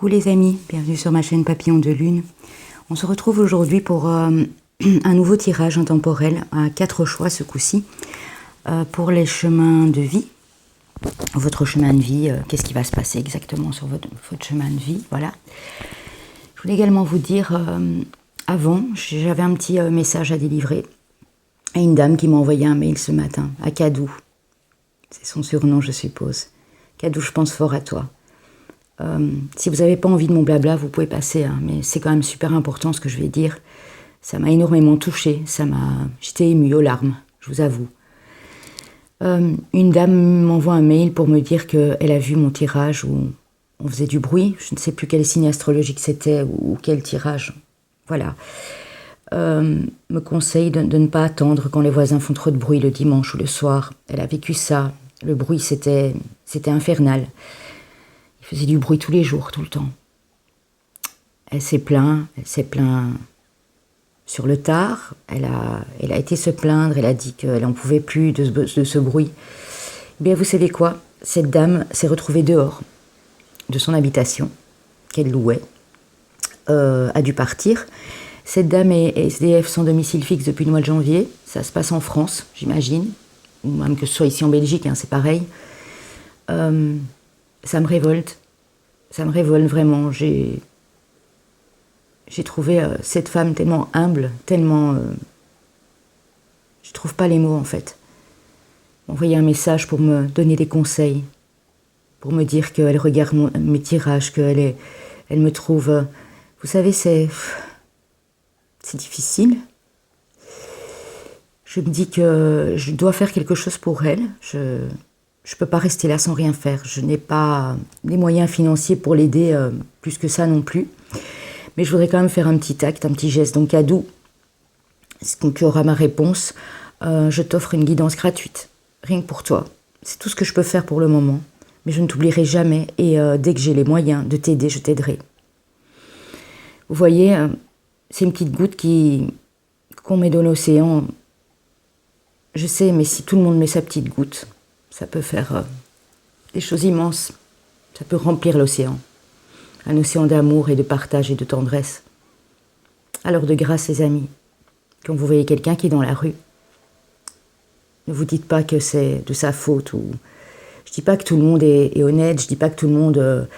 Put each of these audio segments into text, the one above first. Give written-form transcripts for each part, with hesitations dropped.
Coucou les amis, bienvenue sur ma chaîne Papillon de Lune. On se retrouve aujourd'hui pour un nouveau tirage intemporel à 4 choix ce coup-ci pour les chemins de vie. Votre chemin de vie, qu'est-ce qui va se passer exactement sur votre chemin de vie, voilà. Je voulais également vous dire, avant, j'avais un petit message à délivrer à une dame qui m'a envoyé un mail ce matin, à Kadou. C'est son surnom, je suppose. Kadou, je pense fort à toi. Si vous n'avez pas envie de mon blabla, vous pouvez passer, hein, mais c'est quand même super important ce que je vais dire. Ça m'a énormément touchée, j'étais émue aux larmes, je vous avoue. Une dame m'envoie un mail pour me dire qu'elle a vu mon tirage où on faisait du bruit. Je ne sais plus quel signe astrologique c'était ou quel tirage. Voilà. Me conseille de ne pas attendre quand les voisins font trop de bruit le dimanche ou le soir. Elle a vécu ça. Le bruit, c'était infernal. Il faisait du bruit tous les jours, tout le temps. Elle s'est plainte sur le tard. Elle a été se plaindre, elle a dit qu'elle n'en pouvait plus de ce bruit. Eh bien, vous savez quoi? Cette dame s'est retrouvée dehors de son habitation, qu'elle louait, a dû partir. Cette dame est SDF sans domicile fixe depuis le mois de janvier. Ça se passe en France, j'imagine, ou même que ce soit ici en Belgique, hein, c'est pareil. Ça me révolte vraiment. J'ai trouvé cette femme tellement humble, tellement... je trouve pas les mots en fait. Envoyer un message pour me donner des conseils, pour me dire qu'elle regarde mes tirages, elle me trouve... vous savez, c'est difficile. Je me dis que je dois faire quelque chose pour elle. Je ne peux pas rester là sans rien faire. Je n'ai pas les moyens financiers pour l'aider plus que ça non plus. Mais je voudrais quand même faire un petit acte, un petit geste. Donc, Kadou, tu auras ma réponse. Je t'offre une guidance gratuite, rien que pour toi. C'est tout ce que je peux faire pour le moment. Mais je ne t'oublierai jamais. Et dès que j'ai les moyens de t'aider, je t'aiderai. Vous voyez, c'est une petite goutte qu'on met dans l'océan. Je sais, mais si tout le monde met sa petite goutte, ça peut faire des choses immenses. Ça peut remplir l'océan. Un océan d'amour et de partage et de tendresse. Alors de grâce, les amis, quand vous voyez quelqu'un qui est dans la rue, ne vous dites pas que c'est de sa faute. Je dis pas que tout le monde est honnête, je dis pas que tout le monde...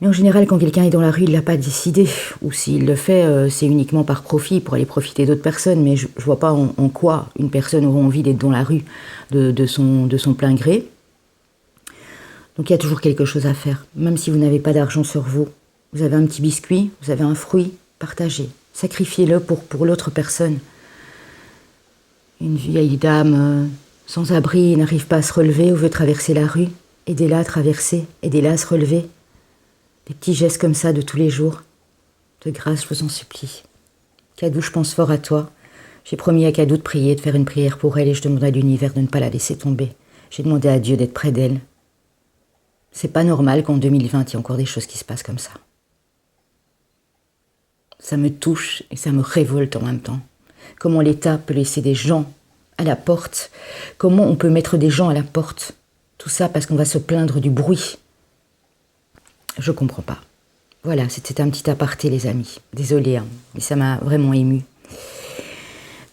Mais en général, quand quelqu'un est dans la rue, il ne l'a pas décidé. Ou s'il le fait, c'est uniquement par profit, pour aller profiter d'autres personnes. Mais je ne vois pas en quoi une personne aura envie d'être dans la rue de son plein gré. Donc il y a toujours quelque chose à faire. Même si vous n'avez pas d'argent sur vous, vous avez un petit biscuit, vous avez un fruit, partagez. Sacrifiez-le pour l'autre personne. Une vieille dame sans abri n'arrive pas à se relever ou veut traverser la rue. Aidez-la à traverser, aidez-la à se relever. Des petits gestes comme ça de tous les jours. De grâce, je vous en supplie. Kadou, je pense fort à toi. J'ai promis à Kadou de prier, de faire une prière pour elle et je demande à l'univers de ne pas la laisser tomber. J'ai demandé à Dieu d'être près d'elle. C'est pas normal qu'en 2020, il y ait encore des choses qui se passent comme ça. Ça me touche et ça me révolte en même temps. Comment l'État peut laisser des gens à la porte? Comment on peut mettre des gens à la porte? Tout ça parce qu'on va se plaindre du bruit. Je comprends pas. Voilà, c'était un petit aparté, les amis. Désolée, hein, mais ça m'a vraiment émue.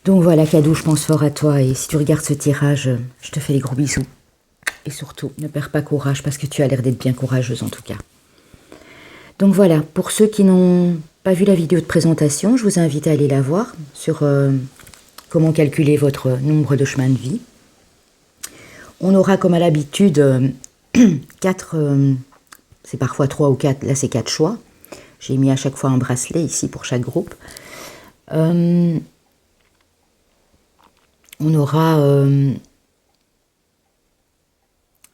Donc voilà, Kadou, je pense fort à toi. Et si tu regardes ce tirage, je te fais des gros bisous. Et surtout, ne perds pas courage, parce que tu as l'air d'être bien courageuse en tout cas. Donc voilà, pour ceux qui n'ont pas vu la vidéo de présentation, je vous invite à aller la voir sur comment calculer votre nombre de chemins de vie. On aura comme à l'habitude 4... c'est parfois 3 ou 4, là c'est 4 choix. J'ai mis à chaque fois un bracelet ici pour chaque groupe. On aura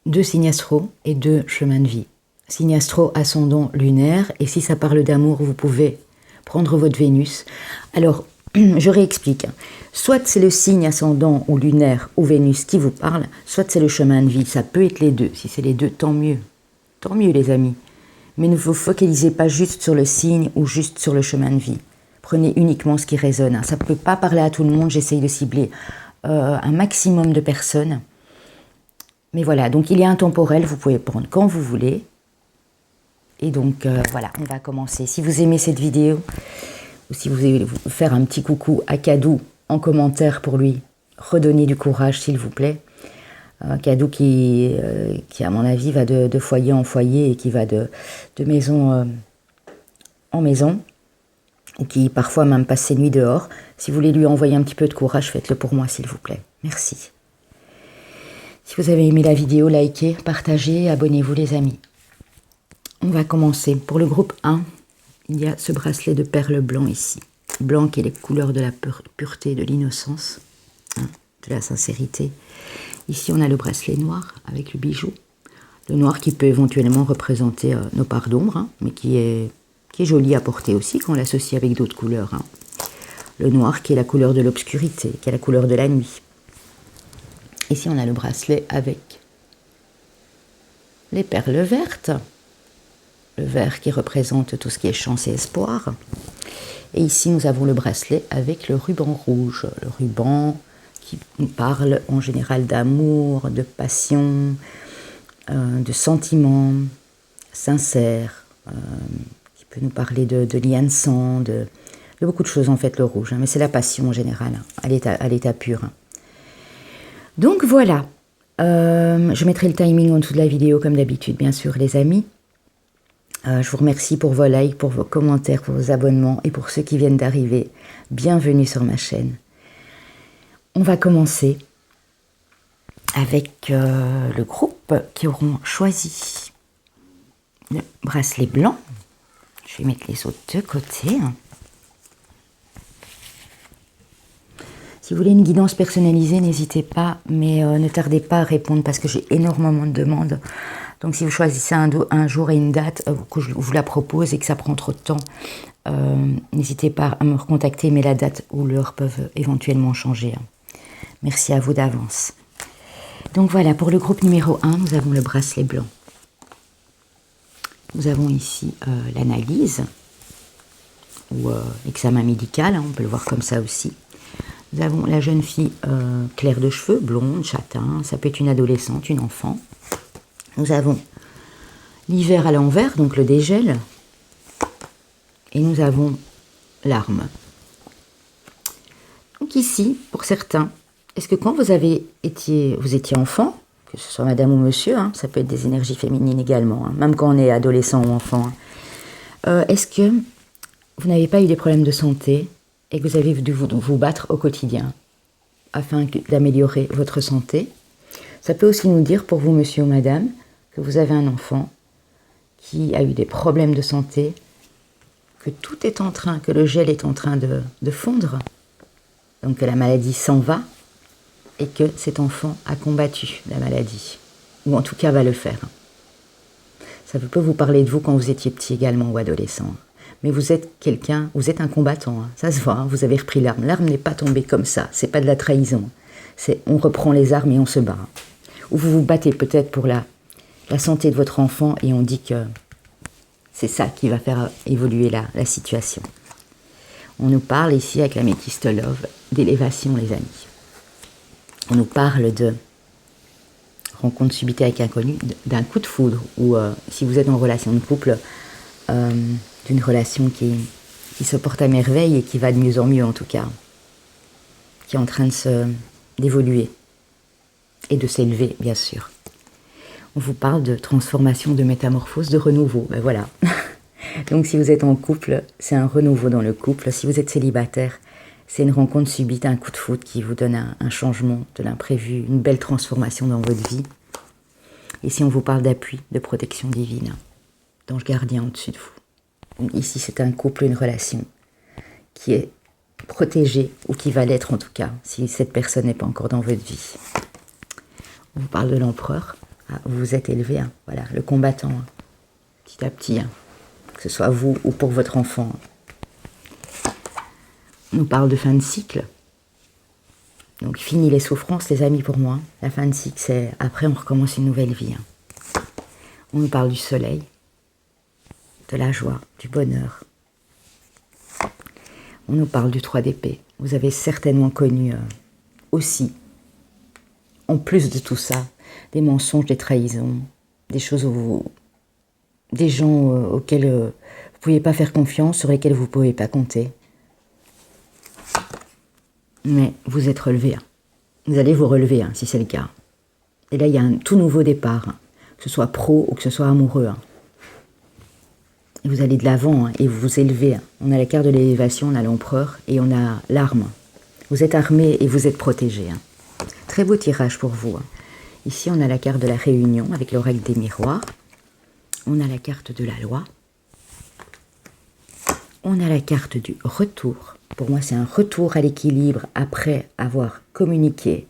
2 signes astro et 2 chemins de vie. Signe astro, ascendant, lunaire. Et si ça parle d'amour, vous pouvez prendre votre Vénus. Alors, je réexplique. Soit c'est le signe ascendant ou lunaire ou Vénus qui vous parle, soit c'est le chemin de vie. Ça peut être les deux. Si c'est les deux, tant mieux. Tant mieux, les amis. Mais ne vous focalisez pas juste sur le signe ou juste sur le chemin de vie. Prenez uniquement ce qui résonne. Ça ne peut pas parler à tout le monde. J'essaye de cibler un maximum de personnes. Mais voilà, donc il est intemporel. Vous pouvez prendre quand vous voulez. Et donc, voilà, on va commencer. Si vous aimez cette vidéo, ou si vous voulez faire un petit coucou à Kadou en commentaire pour lui redonner du courage, s'il vous plaît. Kadou qui, à mon avis, va de foyer en foyer et qui va de maison en maison, ou qui parfois même passe ses nuits dehors. Si vous voulez lui envoyer un petit peu de courage, faites-le pour moi, s'il vous plaît. Merci. Si vous avez aimé la vidéo, likez, partagez, abonnez-vous les amis. On va commencer. Pour le groupe 1, il y a ce bracelet de perles blanc ici. Blanc qui est les couleurs de la pureté, de l'innocence, hein, de la sincérité. Ici, on a le bracelet noir avec le bijou. Le noir qui peut éventuellement représenter nos parts d'ombre, hein, mais qui est joli à porter aussi quand on l'associe avec d'autres couleurs. Hein. Le noir qui est la couleur de l'obscurité, qui est la couleur de la nuit. Ici, on a le bracelet avec les perles vertes. Le vert qui représente tout ce qui est chance et espoir. Et ici, nous avons le bracelet avec le ruban rouge. Le ruban qui nous parle en général d'amour, de passion, de sentiments sincères, qui peut nous parler de liens de sang, de beaucoup de choses en fait, le rouge. Hein, mais c'est la passion en général, hein, à l'état pur. Hein. Donc voilà, je mettrai le timing en dessous de la vidéo comme d'habitude, bien sûr, les amis. Je vous remercie pour vos likes, pour vos commentaires, pour vos abonnements et pour ceux qui viennent d'arriver. Bienvenue sur ma chaîne. On va commencer avec le groupe qui auront choisi le bracelet blanc. Je vais mettre les autres de côté. Si vous voulez une guidance personnalisée, n'hésitez pas, mais ne tardez pas à répondre parce que j'ai énormément de demandes. Donc si vous choisissez un jour et une date que je vous la propose et que ça prend trop de temps, n'hésitez pas à me recontacter, mais la date ou l'heure peuvent éventuellement changer. Merci à vous d'avance. Donc voilà, pour le groupe numéro 1, nous avons le bracelet blanc. Nous avons ici l'analyse, ou examen médical, hein, on peut le voir comme ça aussi. Nous avons la jeune fille claire de cheveux, blonde, châtain, ça peut être une adolescente, une enfant. Nous avons l'hiver à l'envers, donc le dégel. Et nous avons l'arme. Donc ici, pour certains, est-ce que quand vous étiez enfant, que ce soit madame ou monsieur, hein, ça peut être des énergies féminines également, hein, même quand on est adolescent ou enfant, hein, est-ce que vous n'avez pas eu des problèmes de santé et que vous avez dû vous battre au quotidien afin d'améliorer votre santé? Ça peut aussi nous dire pour vous, monsieur ou madame, que vous avez un enfant qui a eu des problèmes de santé, que tout est en train, que le gel est en train de fondre, donc que la maladie s'en va, et que cet enfant a combattu la maladie, ou en tout cas va le faire. Ça peut vous parler de vous quand vous étiez petit également ou adolescent. Mais vous êtes quelqu'un, vous êtes un combattant, hein. Ça se voit, hein, vous avez repris l'arme. L'arme n'est pas tombée comme ça, c'est pas de la trahison. C'est on reprend les armes et on se bat. Ou vous vous battez peut-être pour la santé de votre enfant et on dit que c'est ça qui va faire évoluer la situation. On nous parle ici avec la métiste Love d'élévation, les amis. On nous parle de rencontre subite avec inconnu, d'un coup de foudre, ou si vous êtes en relation de couple, d'une relation qui se porte à merveille et qui va de mieux en mieux en tout cas, qui est en train d'évoluer et de s'élever, bien sûr. On vous parle de transformation, de métamorphose, de renouveau. Ben voilà. Donc si vous êtes en couple, c'est un renouveau dans le couple. Si vous êtes célibataire, c'est une rencontre subite, un coup de foudre qui vous donne un changement, de l'imprévu, une belle transformation dans votre vie. Et si on vous parle d'appui, de protection divine, d'ange gardien au-dessus de vous. Donc ici, c'est un couple, une relation qui est protégée, ou qui va l'être en tout cas, si cette personne n'est pas encore dans votre vie. On vous parle de l'empereur. Ah, vous vous êtes élevé, hein, voilà, le combattant, hein, petit à petit, hein, que ce soit vous ou pour votre enfant. On nous parle de fin de cycle. Donc, fini les souffrances, les amis, pour moi. La fin de cycle, c'est après, on recommence une nouvelle vie. Hein. On nous parle du soleil, de la joie, du bonheur. On nous parle du 3 d'épée. Vous avez certainement connu aussi, en plus de tout ça, des mensonges, des trahisons, des choses où des gens auxquels vous ne pouvez pas faire confiance, sur lesquels vous ne pouvez pas compter. Mais vous êtes relevé. Hein. Vous allez vous relever, hein, si c'est le cas. Et là, il y a un tout nouveau départ, hein, que ce soit pro ou que ce soit amoureux. Hein. Et vous allez de l'avant, hein, et vous vous élevez. Hein. On a la carte de l'élévation, on a l'empereur et on a l'arme. Vous êtes armé et vous êtes protégé. Hein. Très beau tirage pour vous. Hein. Ici, on a la carte de la réunion avec l'oracle des miroirs. On a la carte de la loi. On a la carte du retour. Pour moi, c'est un retour à l'équilibre après avoir communiqué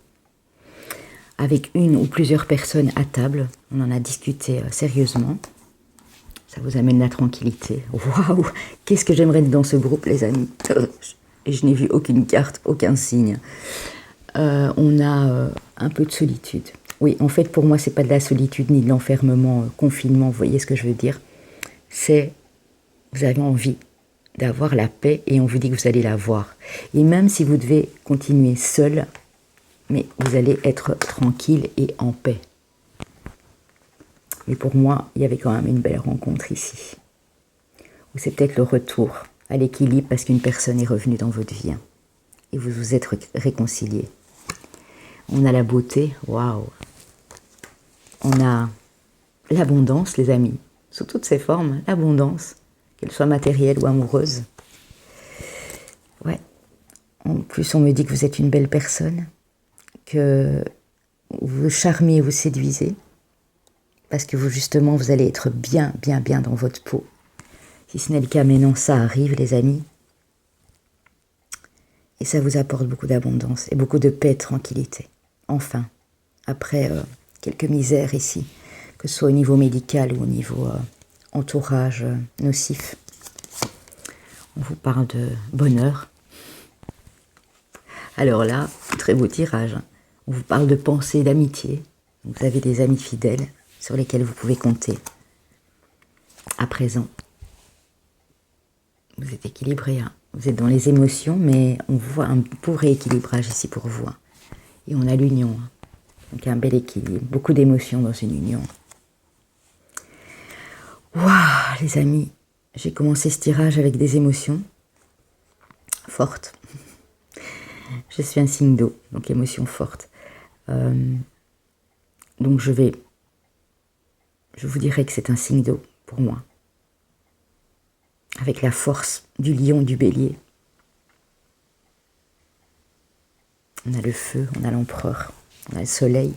avec une ou plusieurs personnes à table. On en a discuté sérieusement. Ça vous amène la tranquillité. Waouh! Qu'est-ce que j'aimerais être dans ce groupe, les amis. Et je n'ai vu aucune carte, aucun signe. On a un peu de solitude. Oui, en fait, pour moi, c'est pas de la solitude ni de l'enfermement, confinement, vous voyez ce que je veux dire. C'est, vous avez envie d'avoir la paix et on vous dit que vous allez l'avoir. Et même si vous devez continuer seul, mais vous allez être tranquille et en paix. Mais pour moi, il y avait quand même une belle rencontre ici. Ou c'est peut-être le retour à l'équilibre parce qu'une personne est revenue dans votre vie. Hein, et vous vous êtes réconciliés. On a la beauté, waouh. On a l'abondance, les amis, sous toutes ses formes, l'abondance, qu'elle soit matérielle ou amoureuse. Ouais. En plus, on me dit que vous êtes une belle personne, que vous charmez, vous séduisez, parce que vous, justement, vous allez être bien, bien, bien dans votre peau. Si ce n'est le cas maintenant, ça arrive, les amis. Et ça vous apporte beaucoup d'abondance et beaucoup de paix et de tranquillité. Enfin, après quelques misères ici, que ce soit au niveau médical ou au niveau entourage nocif. On vous parle de bonheur. Alors là, très beau tirage. On vous parle de pensée, d'amitié. Vous avez des amis fidèles sur lesquels vous pouvez compter. À présent, vous êtes équilibré. Hein. Vous êtes dans les émotions, mais on voit un beau rééquilibrage ici pour vous. Hein. Et on a l'union. Hein. Donc un bel équilibre. Beaucoup d'émotions dans une union. Waouh, les amis. J'ai commencé ce tirage avec des émotions fortes. Je suis un signe d'eau, donc émotions fortes. Donc je vous dirais que c'est un signe d'eau pour moi. Avec la force du lion, du bélier. On a le feu, on a l'empereur, on a le soleil.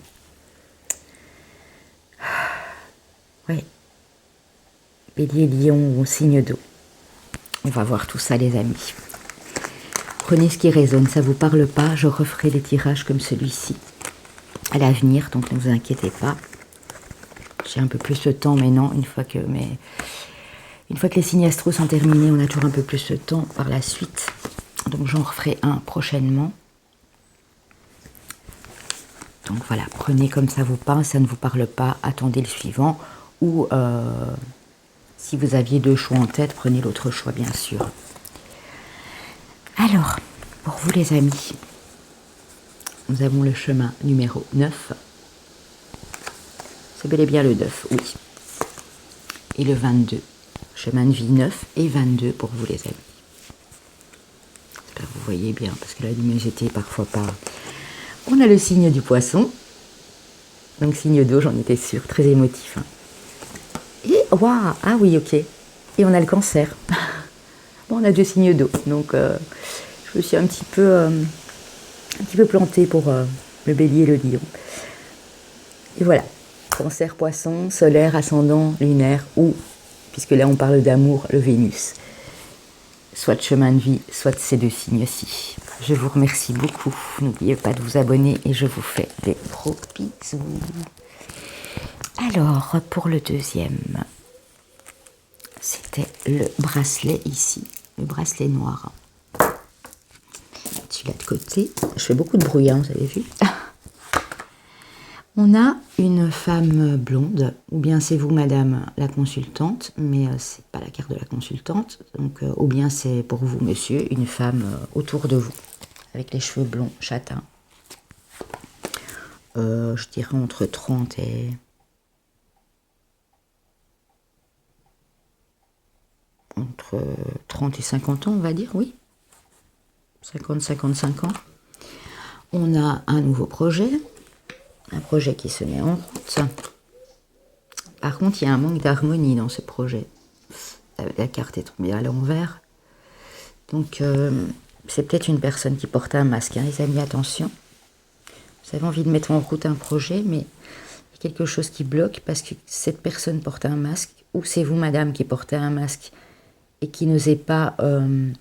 Oui. Bélier, lion ou signe d'eau. On va voir tout ça, les amis. Prenez ce qui résonne, ça ne vous parle pas, je referai des tirages comme celui-ci à l'avenir, donc ne vous inquiétez pas. J'ai un peu plus de temps maintenant, une fois que les signes astro sont terminés, on a toujours un peu plus de temps par la suite. Donc j'en referai un prochainement. Donc voilà, prenez comme ça vous parle, ça ne vous parle pas, attendez le suivant. Ou si vous aviez 2 choix en tête, prenez l'autre choix bien sûr. Alors, pour vous les amis, nous avons le chemin numéro 9. C'est bel et bien le 9, oui. Et le 22. Chemin de vie 9 et 22 pour vous les amis. J'espère que vous voyez bien, parce que la luminosité est parfois pas... On a le signe du poisson. Donc signe d'eau, j'en étais sûre, très émotif. Hein. Et, waouh, ah oui, ok. Et on a le cancer. Bon, on a 2 signes d'eau, donc je me suis un petit peu plantée pour le bélier et le lion. Et voilà, cancer, poisson, solaire, ascendant, lunaire, ou, puisque là on parle d'amour, le Vénus. Soit de chemin de vie, soit de ces 2 signes-ci. Je vous remercie beaucoup. N'oubliez pas de vous abonner et je vous fais des gros bisous. Alors, pour le deuxième, c'était le bracelet ici, le bracelet noir. Celui-là de côté. Je fais beaucoup de bruit, hein, vous avez vu. On a une femme blonde, ou bien c'est vous, madame, la consultante, mais c'est pas la carte de la consultante. Donc, ou bien c'est pour vous, monsieur, une femme autour de vous, avec les cheveux blonds, châtains. Je dirais entre 30 et entre 30 et 50 ans, on va dire, oui. 50-55 ans. On a un nouveau projet, un projet qui se met en route. Par contre, il y a un manque d'harmonie dans ce projet. La carte est tombée à l'envers. Donc, c'est peut-être une personne qui porte un masque, hein, les amis, attention. Vous avez envie de mettre en route un projet, mais il y a quelque chose qui bloque parce que cette personne porte un masque, ou c'est vous, madame, qui portez un masque et qui n'osez pas...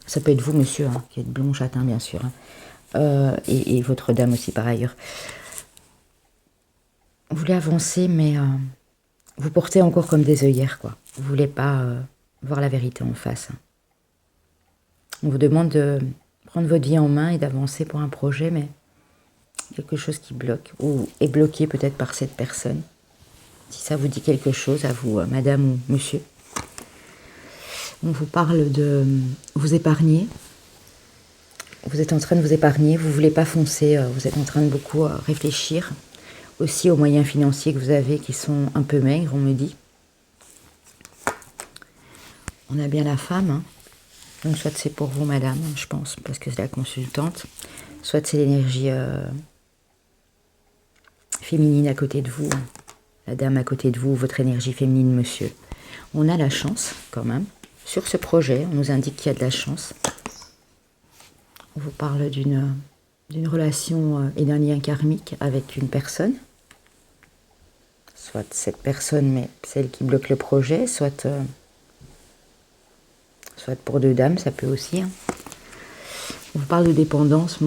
ça peut être vous, monsieur, hein, qui êtes blond châtain, bien sûr, hein, et votre dame aussi, par ailleurs. Vous voulez avancer, mais vous portez encore comme des œillères, quoi. Vous ne voulez pas voir la vérité en face. Hein. On vous demande de prendre votre vie en main et d'avancer pour un projet, mais quelque chose qui bloque, ou est bloqué peut-être par cette personne. Si ça vous dit quelque chose, à vous, madame ou monsieur. On vous parle de vous épargner. Vous êtes en train de vous épargner, vous ne voulez pas foncer, vous êtes en train de beaucoup réfléchir. Aussi aux moyens financiers que vous avez qui sont un peu maigres, on me dit. On a bien la femme, hein. Donc soit c'est pour vous, madame, je pense, parce que c'est la consultante. Soit c'est l'énergie féminine à côté de vous, la dame à côté de vous, votre énergie féminine, monsieur. On a la chance, quand même. Sur ce projet, on nous indique qu'il y a de la chance. On vous parle d'une relation et d'un lien karmique avec une personne. Soit cette personne, mais celle qui bloque le projet, soit pour deux dames, ça peut aussi. Hein. On vous parle de dépendance.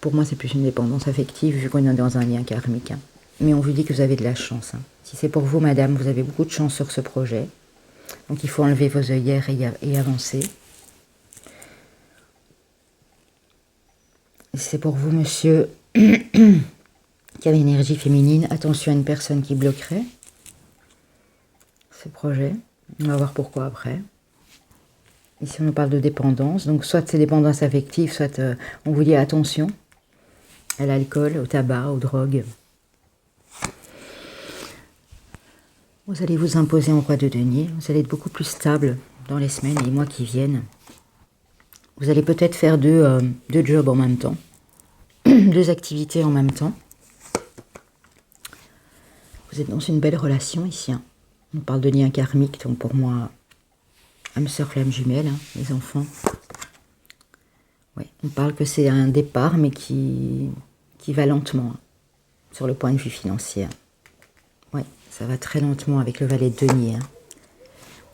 Pour moi, c'est plus une dépendance affective, vu qu'on est dans un lien karmique. Hein. Mais on vous dit que vous avez de la chance. Hein. Si c'est pour vous, madame, vous avez beaucoup de chance sur ce projet. Donc il faut enlever vos œillères et avancer. Et si c'est pour vous, monsieur, qui a l'énergie féminine, attention à une personne qui bloquerait ce projet. On va voir pourquoi après. Ici, on nous parle de dépendance. Donc, soit c'est dépendance affective, soit on vous dit attention à l'alcool, au tabac, aux drogues. Vous allez vous imposer en roi de denier. Vous allez être beaucoup plus stable dans les semaines et les mois qui viennent. Vous allez peut-être faire deux jobs en même temps. Deux activités en même temps. Vous êtes dans une belle relation ici. Hein. On parle de lien karmique, donc pour moi, âme sœur, flamme jumelle, hein, les enfants. Ouais, on parle que c'est un départ, mais qui va lentement, hein, sur le point de vue financier. Ouais, ça va très lentement avec le valet de denier. Hein.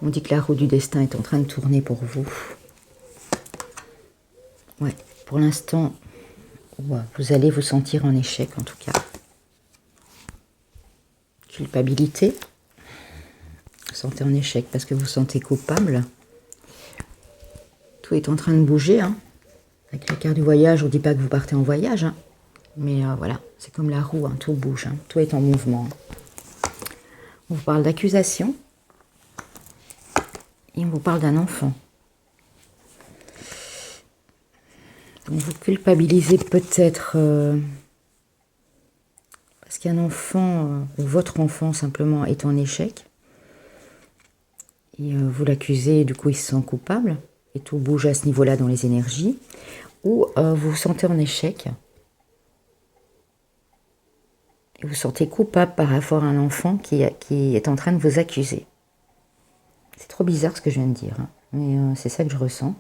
On dit que la roue du destin est en train de tourner pour vous. Ouais, pour l'instant, ouais, vous allez vous sentir en échec, en tout cas. Culpabilité. Vous sentez en échec parce que vous vous sentez coupable. Tout est en train de bouger. Hein. Avec la carte du voyage, on ne dit pas que vous partez en voyage. Hein. Mais voilà, c'est comme la roue, hein, tout bouge. Hein. Tout est en mouvement. On vous parle d'accusation. Et on vous parle d'un enfant. Donc vous culpabilisez peut-être parce qu'un enfant, ou votre enfant simplement, est en échec. Et vous l'accusez, du coup il se sent coupable. Et tout bouge à ce niveau-là dans les énergies. Ou vous vous sentez en échec. Et vous vous sentez coupable par rapport à un enfant qui est en train de vous accuser. C'est trop bizarre ce que je viens de dire. Hein. Mais c'est ça que je ressens.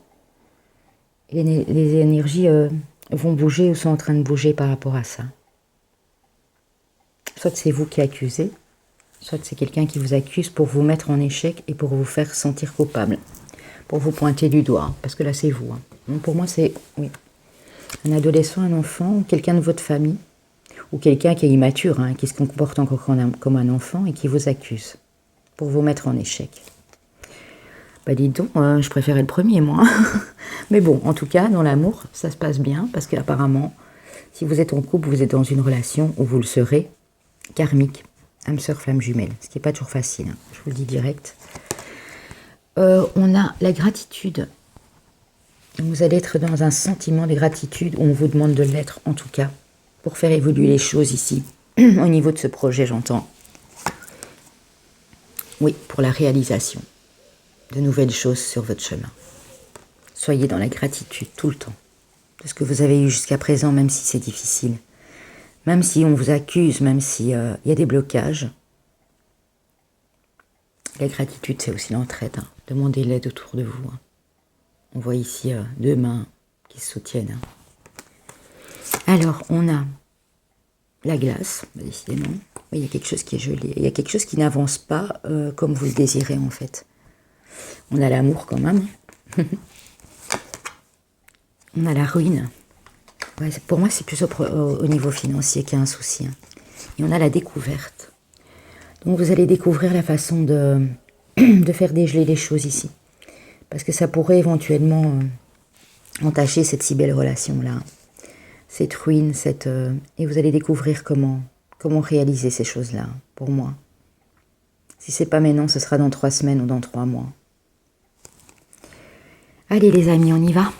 Et les énergies vont bouger ou sont en train de bouger par rapport à ça. Soit c'est vous qui accusez, soit c'est quelqu'un qui vous accuse pour vous mettre en échec et pour vous faire sentir coupable. Pour vous pointer du doigt, hein, parce que là c'est vous. Hein. Donc pour moi c'est un adolescent, un enfant, ou quelqu'un de votre famille, ou quelqu'un qui est immature, hein, qui se comporte encore comme un enfant et qui vous accuse pour vous mettre en échec. Bah dites donc, je préférais le premier moi. Mais bon, en tout cas, dans l'amour, ça se passe bien, parce qu'apparemment, si vous êtes en couple, vous êtes dans une relation où vous le serez, karmique, âme sœur, flamme jumelle, ce qui n'est pas toujours facile, hein, je vous le dis direct. On a la gratitude. Vous allez être dans un sentiment de gratitude, où on vous demande de l'être, en tout cas, pour faire évoluer les choses ici, au niveau de ce projet, j'entends. Oui, pour la réalisation de nouvelles choses sur votre chemin. Soyez dans la gratitude tout le temps de ce que vous avez eu jusqu'à présent, même si c'est difficile. Même si on vous accuse, même s'il y a des blocages. La gratitude, c'est aussi l'entraide. Hein. Demandez l'aide autour de vous. Hein. On voit ici 2 mains qui se soutiennent. Hein. Alors, on a la glace, décidément. Il y a quelque chose qui est gelé. Il y a quelque chose qui n'avance pas comme vous le désirez, en fait. On a l'amour, quand même. On a la ruine. Ouais, pour moi, c'est plus au niveau financier qu'il y a un souci. Hein. Et on a la découverte. Donc, vous allez découvrir la façon de faire dégeler les choses ici. Parce que ça pourrait éventuellement entacher cette si belle relation-là. Cette ruine, et vous allez découvrir comment réaliser ces choses-là, pour moi. Si c'est pas maintenant, ce sera dans 3 semaines ou dans 3 mois. Allez les amis, on y va.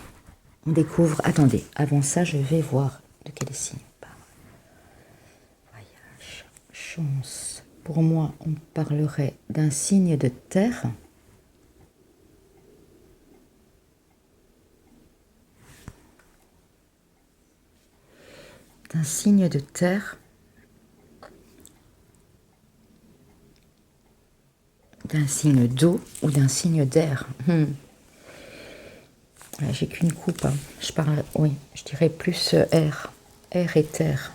On découvre... Attendez, avant ça, je vais voir de quel signe on parle. Voyage, chance. Pour moi, on parlerait d'un signe de terre. D'un signe de terre. D'un signe d'eau ou d'un signe d'air. J'ai qu'une coupe. Hein. Je dirais plus air. Air et terre.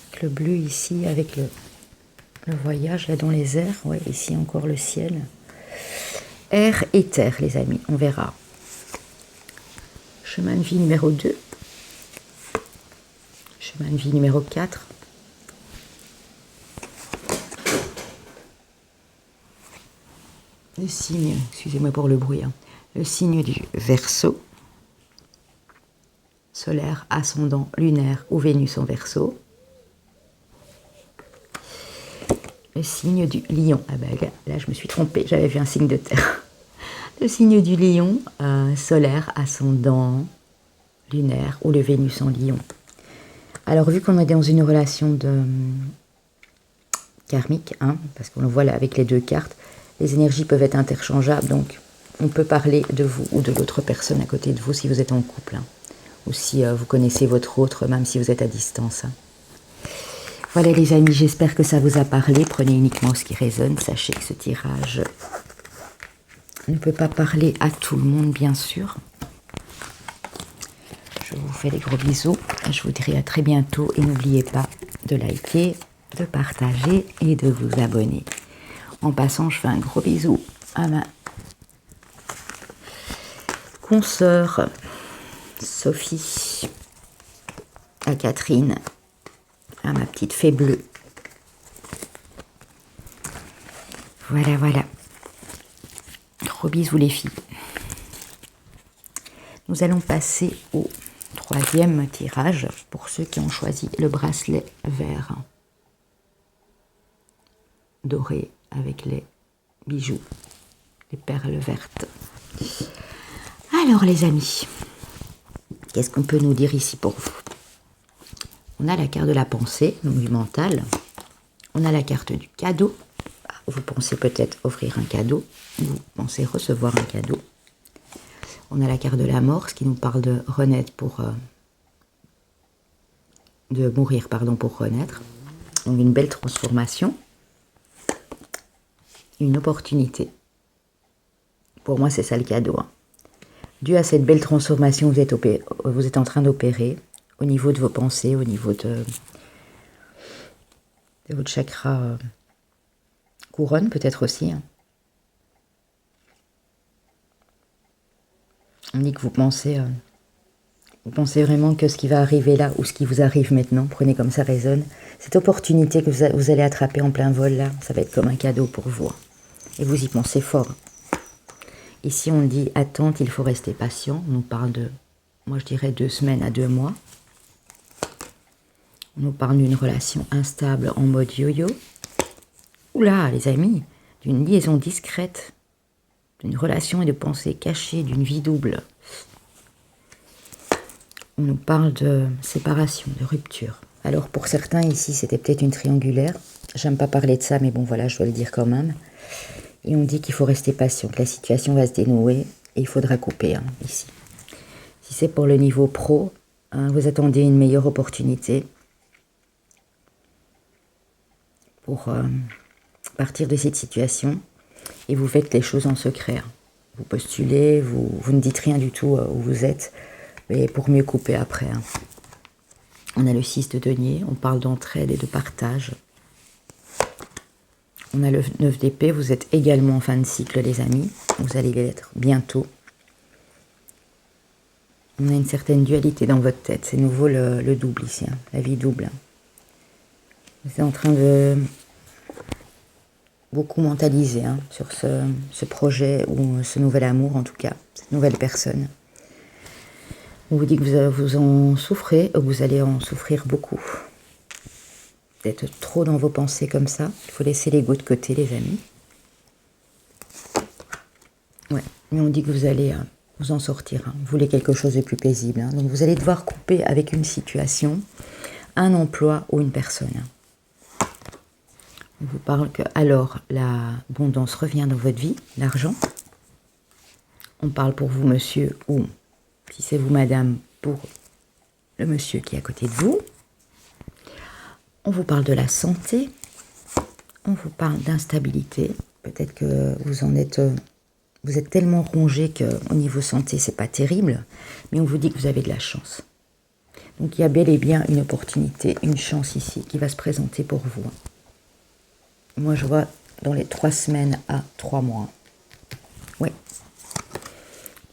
Avec le bleu ici, avec le voyage là dans les airs. Ouais, ici encore le ciel. Air et terre, les amis. On verra. Chemin de vie numéro 2. Chemin de vie numéro 4. Le signe, excusez-moi pour le bruit, hein. Le signe du Verseau, solaire, ascendant, lunaire ou Vénus en Verseau. Le signe du Lion, ah ben là je me suis trompée, j'avais vu un signe de terre. Le signe du Lion, solaire, ascendant, lunaire ou le Vénus en Lion. Alors vu qu'on est dans une relation de karmique, hein, parce qu'on le voit là avec les 2 cartes, les énergies peuvent être interchangeables, donc on peut parler de vous ou de l'autre personne à côté de vous si vous êtes en couple. Hein. Ou si vous connaissez votre autre, même si vous êtes à distance. Hein. Voilà les amis, j'espère que ça vous a parlé. Prenez uniquement ce qui résonne. Sachez que ce tirage ne peut pas parler à tout le monde, bien sûr. Je vous fais des gros bisous. Je vous dirai à très bientôt. Et n'oubliez pas de liker, de partager et de vous abonner. En passant, je fais un gros bisou à ma consoeur Sophie, à Catherine, à ma petite fée bleue. Voilà, voilà. Gros bisous les filles. Nous allons passer au 3e tirage pour ceux qui ont choisi le bracelet vert doré avec les bijoux, les perles vertes. Alors les amis, qu'est-ce qu'on peut nous dire ici pour vous? On a la carte de la pensée, donc du mental. On a la carte du cadeau. Vous pensez peut-être offrir un cadeau. Vous pensez recevoir un cadeau. On a la carte de la mort, ce qui nous parle de renaître de mourir pour renaître. Donc une belle transformation. Une opportunité. Pour moi, c'est ça le cadeau. Hein. Dû à cette belle transformation, vous êtes en train d'opérer au niveau de vos pensées, au niveau de votre chakra couronne, peut-être aussi. Hein. On dit que vous pensez vraiment que ce qui va arriver là, ou ce qui vous arrive maintenant, prenez comme ça résonne, cette opportunité que vous allez attraper en plein vol là, ça va être comme un cadeau pour vous. Et vous y pensez fort. Ici, on dit attente, il faut rester patient. On nous parle de, moi je dirais 2 semaines à 2 mois. On nous parle d'une relation instable en mode yo-yo. Oula, les amis, d'une liaison discrète, d'une relation et de pensée cachée, d'une vie double. On nous parle de séparation, de rupture. Alors pour certains ici, c'était peut-être une triangulaire. J'aime pas parler de ça, mais bon voilà, je dois le dire quand même. Et on dit qu'il faut rester patient, que la situation va se dénouer Et il faudra couper ici. Si c'est pour le niveau pro, vous attendez une meilleure opportunité pour partir de cette situation et vous faites les choses en secret. Vous postulez, vous ne dites rien du tout où vous êtes, mais pour mieux couper après. On a le 6 de denier, on parle d'entraide et de partage. On a le 9 d'épée, vous êtes également en fin de cycle les amis, vous allez l'être bientôt. On a une certaine dualité dans votre tête, c'est nouveau le double ici, la vie double. Vous êtes en train de beaucoup mentaliser sur ce projet ou ce nouvel amour en tout cas, cette nouvelle personne. On vous dit que vous en souffrez, ou vous allez en souffrir beaucoup. D'être trop dans vos pensées comme ça, il faut laisser l'ego de côté les amis. Ouais, mais on dit que vous allez vous en sortir, vous voulez quelque chose de plus paisible. Donc vous allez devoir couper avec une situation, un emploi ou une personne. On vous parle que alors l'abondance revient dans votre vie, l'argent. On parle pour vous monsieur ou si c'est vous madame pour le monsieur qui est à côté de vous. On vous parle de la santé. On vous parle d'instabilité. Peut-être que vous êtes tellement rongé qu'au niveau santé c'est pas terrible, mais on vous dit que vous avez de la chance. Donc il y a bel et bien une opportunité, une chance ici qui va se présenter pour vous. Moi, je vois dans les 3 semaines à 3 mois. Oui.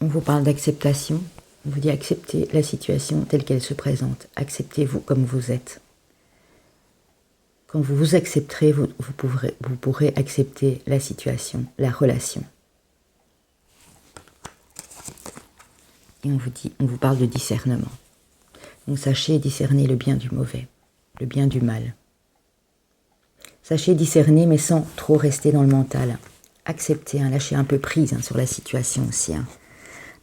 On vous parle d'acceptation. On vous dit acceptez la situation telle qu'elle se présente. Acceptez-vous comme vous êtes. Quand vous vous accepterez, vous pourrez accepter la situation, la relation. Et on vous parle de discernement. Donc sachez discerner le bien du mauvais, le bien du mal. Sachez discerner, mais sans trop rester dans le mental. Acceptez, lâchez un peu prise sur la situation aussi.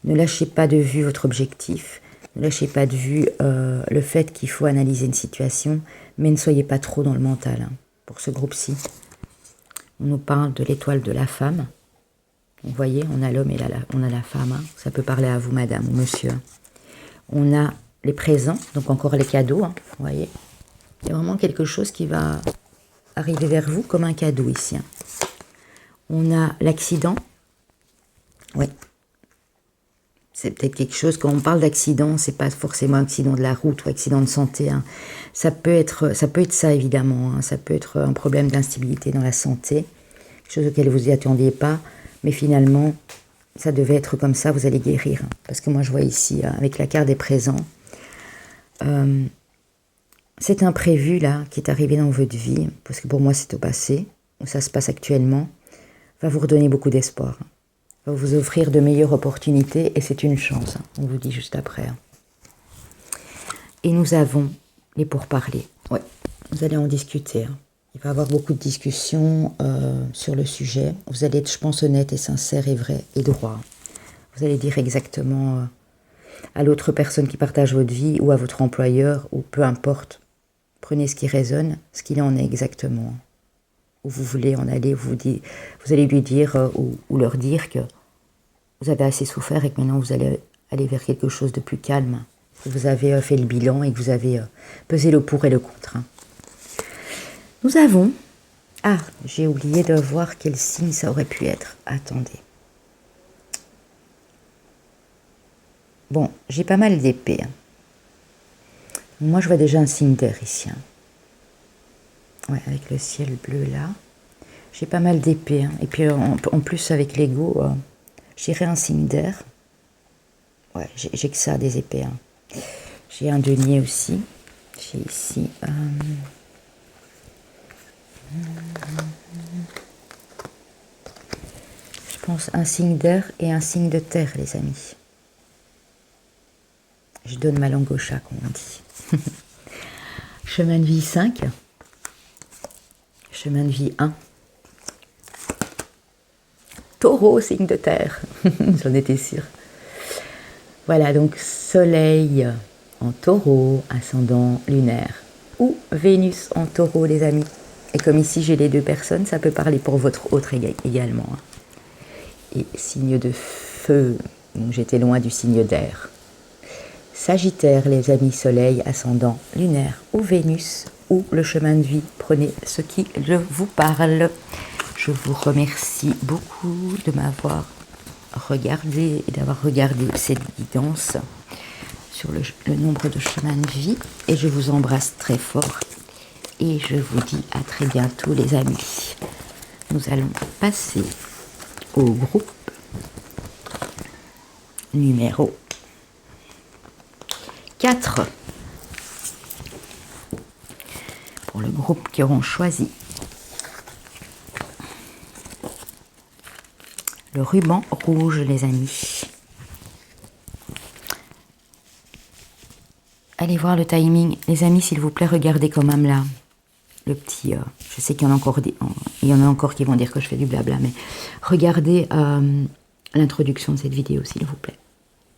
Ne lâchez pas de vue votre objectif. Ne lâchez pas de vue le fait qu'il faut analyser une situation, mais ne soyez pas trop dans le mental. Pour ce groupe-ci, on nous parle de l'étoile de la femme. Vous voyez, on a l'homme et on a la femme. Ça peut parler à vous, madame ou monsieur. On a les présents, donc encore les cadeaux. Vous voyez, il y a vraiment quelque chose qui va arriver vers vous comme un cadeau ici. On a l'accident. Oui. C'est peut-être quelque chose, quand on parle d'accident, c'est pas forcément accident de la route ou accident de santé. Ça peut être ça évidemment. Ça peut être un problème d'instabilité dans la santé, quelque chose auquel vous n'y attendiez pas, mais finalement, ça devait être comme ça, vous allez guérir. Parce que moi, je vois ici, avec la carte des présents, cet imprévu là qui est arrivé dans votre vie, parce que pour moi c'est au passé, où ça se passe actuellement, va vous redonner beaucoup d'espoir, va vous offrir de meilleures opportunités et c'est une chance, on vous dit juste après. Et nous avons les pourparlers, ouais, vous allez en discuter, il va y avoir beaucoup de discussions sur le sujet, vous allez être je pense honnête et sincère et vrai et droit, vous allez dire exactement à l'autre personne qui partage votre vie ou à votre employeur ou peu importe. Prenez ce qui résonne, ce qu'il en est exactement. Où vous voulez en aller, vous allez lui dire ou leur dire que vous avez assez souffert et que maintenant vous allez aller vers quelque chose de plus calme. Que vous avez fait le bilan et que vous avez pesé le pour et le contre. Nous avons... Ah, j'ai oublié de voir quel signe ça aurait pu être. Attendez. Bon, j'ai pas mal d'épées. Moi, je vois déjà un signe d'air ici. Ouais, avec le ciel bleu là. J'ai pas mal d'épées. Et puis, en plus, avec l'ego, j'irai un signe d'air. Ouais, j'ai que ça, des épées. J'ai un denier aussi. J'ai ici... je pense un signe d'air et un signe de terre, les amis. Je donne ma langue au chat, comme on dit. Chemin de vie 5. Chemin de vie 1. Taureau, signe de terre. J'en étais sûre. Voilà, donc soleil en taureau, ascendant lunaire. Ou Vénus en taureau, les amis. Et comme ici, j'ai les deux personnes, ça peut parler pour votre autre également. Et signe de feu. Donc j'étais loin du signe d'air. Sagittaire, les amis, soleil, ascendant, lunaire ou Vénus ou le chemin de vie. Prenez ce qui je vous parle. Je vous remercie beaucoup de m'avoir regardé et d'avoir regardé cette guidance sur le nombre de chemins de vie. Et je vous embrasse très fort. Et je vous dis à très bientôt les amis. Nous allons passer au groupe numéro 4. Pour le groupe qui auront choisi le ruban rouge, les amis. Allez voir le timing. Les amis, s'il vous plaît, regardez quand même là. Le petit... je sais qu'il y en a encore il y en a encore qui vont dire que je fais du blabla, mais regardez l'introduction de cette vidéo, s'il vous plaît.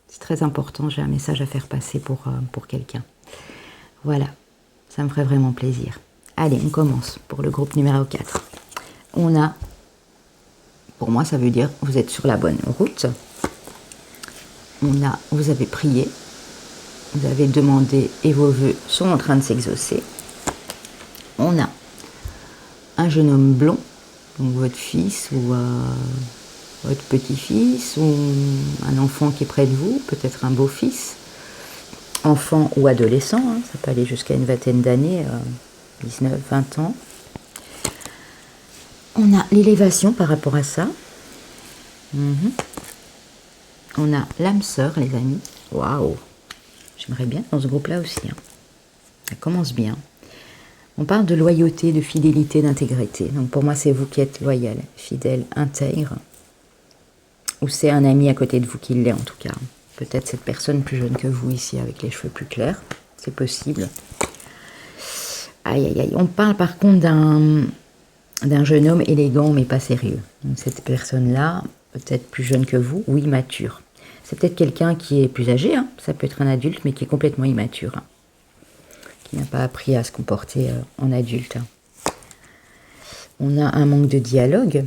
C'est très important, j'ai un message à faire passer pour quelqu'un. Voilà, ça me ferait vraiment plaisir. Allez, on commence pour le groupe numéro 4. On a, pour moi ça veut dire vous êtes sur la bonne route. Vous avez prié, vous avez demandé et vos vœux sont en train de s'exaucer. On a un jeune homme blond, donc votre fils ou votre petit-fils ou un enfant qui est près de vous, peut-être un beau-fils, enfant ou adolescent, hein, ça peut aller jusqu'à une vingtaine d'années, 19, 20 ans. On a l'élévation par rapport à ça. On a l'âme sœur, les amis. Waouh! J'aimerais bien dans ce groupe-là aussi. Hein. Ça commence bien. On parle de loyauté, de fidélité, d'intégrité. Donc pour moi, c'est vous qui êtes loyal, fidèle, intègre. Ou c'est un ami à côté de vous qui l'est en tout cas. Peut-être cette personne plus jeune que vous ici avec les cheveux plus clairs. C'est possible. Aïe, aïe, aïe. On parle par contre d'un jeune homme élégant mais pas sérieux. Donc cette personne-là, peut-être plus jeune que vous ou immature. C'est peut-être quelqu'un qui est plus âgé. Hein. Ça peut être un adulte mais qui est complètement immature. Hein. Qui n'a pas appris à se comporter en adulte. On a un manque de dialogue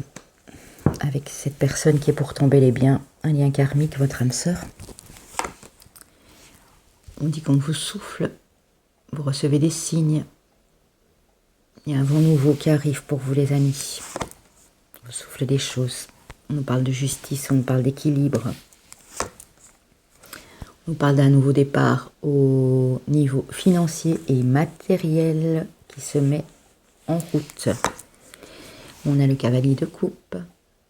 avec cette personne qui est pourtant bel et bien un lien karmique, votre âme sœur. On dit qu'on vous souffle, vous recevez des signes. Il y a un vent nouveau qui arrive pour vous les amis. On vous souffle des choses. On nous parle de justice, on nous parle d'équilibre. On parle d'un nouveau départ au niveau financier et matériel qui se met en route. On a le cavalier de coupe.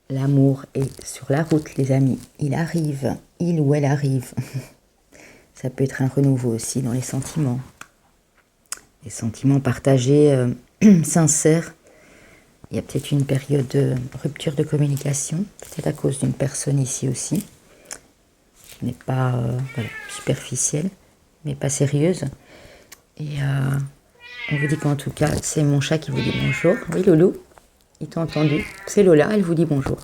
L'amour est sur la route, les amis. Il arrive, il ou elle arrive. Ça peut être un renouveau aussi dans les sentiments. Les sentiments partagés, sincères. Il y a peut-être une période de rupture de communication, peut-être à cause d'une personne ici aussi. N'est pas superficielle, mais pas sérieuse. Et on vous dit qu'en tout cas, c'est mon chat qui vous dit bonjour. Oui, Loulou, il t'a entendu. C'est Lola, elle vous dit bonjour.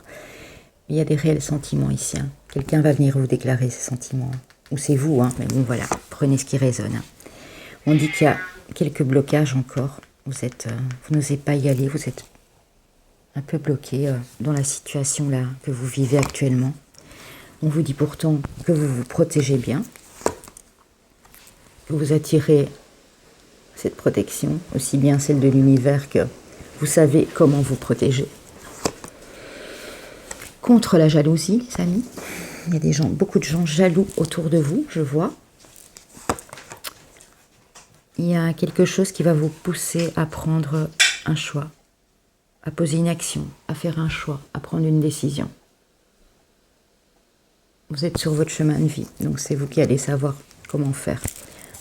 Il y a des réels sentiments ici. Hein. Quelqu'un va venir vous déclarer ses sentiments. Ou c'est vous, hein. Mais bon, voilà, prenez ce qui résonne. Hein. On dit qu'il y a quelques blocages encore. Vous n'osez pas y aller, vous êtes un peu bloqué dans la situation là que vous vivez actuellement. On vous dit pourtant que vous vous protégez bien, que vous attirez cette protection, aussi bien celle de l'univers que vous savez comment vous protéger. Contre la jalousie, les amis, il y a beaucoup de gens jaloux autour de vous, je vois. Il y a quelque chose qui va vous pousser à prendre un choix, à poser une action, à faire un choix, à prendre une décision. Vous êtes sur votre chemin de vie, donc c'est vous qui allez savoir comment faire.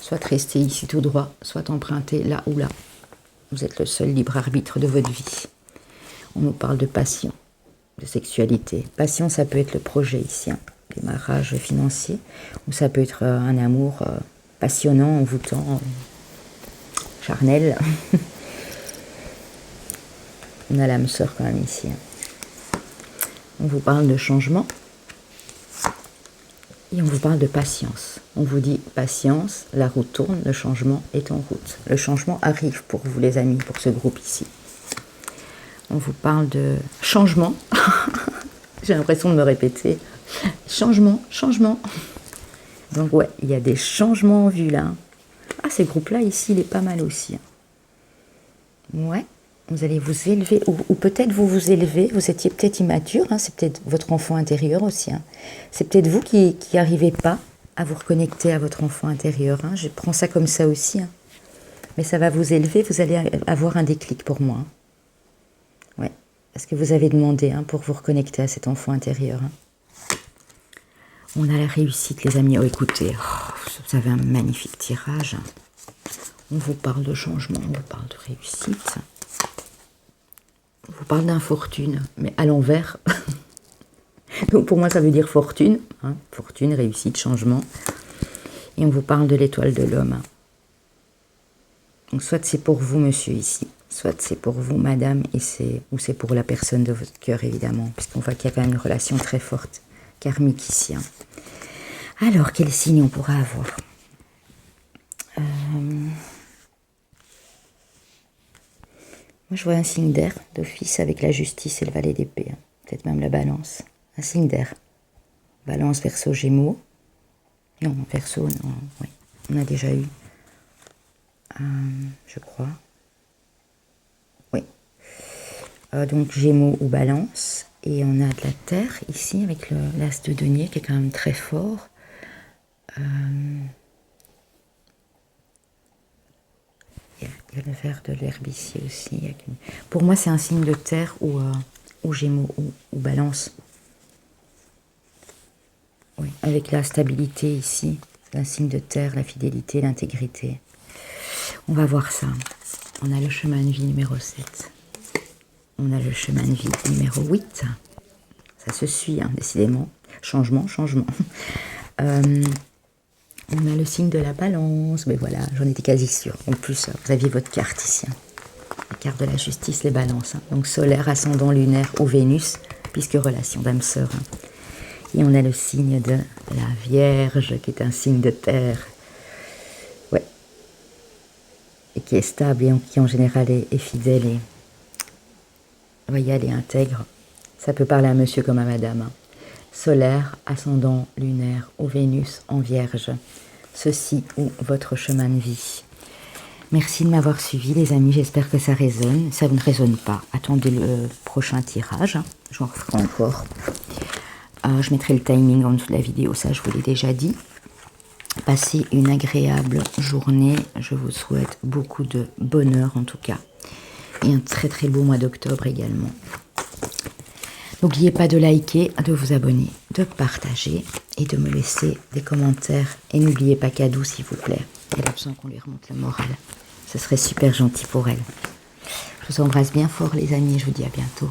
Soit rester ici tout droit, soit emprunter là ou là. Vous êtes le seul libre arbitre de votre vie. On nous parle de passion, de sexualité. Passion, ça peut être le projet ici, hein, démarrage financier, ou ça peut être un amour passionnant, envoûtant, charnel. On a l'âme sœur quand même ici. Hein. On vous parle de changement. Et on vous parle de patience. On vous dit patience, la route tourne, le changement est en route. Le changement arrive pour vous les amis, pour ce groupe ici. On vous parle de changement. J'ai l'impression de me répéter. Changement, changement. Donc ouais, il y a des changements en vue là. Ah, ce groupe-là ici, il est pas mal aussi. Ouais, vous allez vous élever, ou peut-être vous vous élevez, vous étiez peut-être immature, hein, c'est peut-être votre enfant intérieur aussi. Hein. C'est peut-être vous qui n'arrivez pas à vous reconnecter à votre enfant intérieur. Hein. Je prends ça comme ça aussi. Hein. Mais ça va vous élever, vous allez avoir un déclic pour moi. Hein. Ouais, parce que vous avez demandé hein, pour vous reconnecter à cet enfant intérieur. Hein. On a la réussite, les amis. Oh, écoutez, vous avez un magnifique tirage. On vous parle de changement, on vous parle de réussite. On vous parle d'infortune, mais à l'envers. Donc pour moi, ça veut dire fortune. Hein, fortune, réussite, changement. Et on vous parle de l'étoile de l'homme. Donc soit c'est pour vous, monsieur, ici. Soit c'est pour vous, madame, ou c'est pour la personne de votre cœur, évidemment. Puisqu'on voit qu'il y a quand même une relation très forte, karmique ici. Hein. Alors, quel signe on pourra avoir Moi, je vois un signe d'air d'office avec la justice et le valet d'épée. Hein. Peut-être même la balance. Un signe d'air. Balance, Verseau, Gémeaux. Non, Verseau, non. Oui, on a déjà eu. Je crois. Oui. Donc, Gémeaux ou Balance. Et on a de la terre ici avec l'as de denier qui est quand même très fort. Il y a le vert de l'herbe ici aussi. Pour moi, c'est un signe de terre ou Gémeaux ou Balance. Oui, avec la stabilité ici, un signe de terre, la fidélité, l'intégrité. On va voir ça. On a le chemin de vie numéro 7. On a le chemin de vie numéro 8. Ça se suit, hein, décidément. Changement, changement. On a le signe de la balance. Mais voilà, j'en étais quasi sûre. En plus, vous aviez votre carte ici. Hein. La carte de la justice, les balances. Hein. Donc solaire, ascendant, lunaire ou Vénus, puisque relation d'âme-sœur. Hein. Et on a le signe de la Vierge, qui est un signe de terre. Ouais. Et qui est stable et qui en général est fidèle et loyal et intègre. Ça peut parler à monsieur comme à madame. Hein. Solaire, ascendant, lunaire ou Vénus en Vierge. Ceci ou votre chemin de vie. Merci de m'avoir suivi, les amis. J'espère que ça résonne. Ça ne résonne pas. Attendez le prochain tirage. Hein. J'en referai encore. Je mettrai le timing en dessous de la vidéo. Ça, je vous l'ai déjà dit. Passez une agréable journée. Je vous souhaite beaucoup de bonheur en tout cas. Et un très très beau mois d'octobre également. N'oubliez pas de liker, de vous abonner, de partager et de me laisser des commentaires. Et n'oubliez pas Cadou, s'il vous plaît. Elle a besoin qu'on lui remonte le moral. Ce serait super gentil pour elle. Je vous embrasse bien fort, les amis, et je vous dis à bientôt.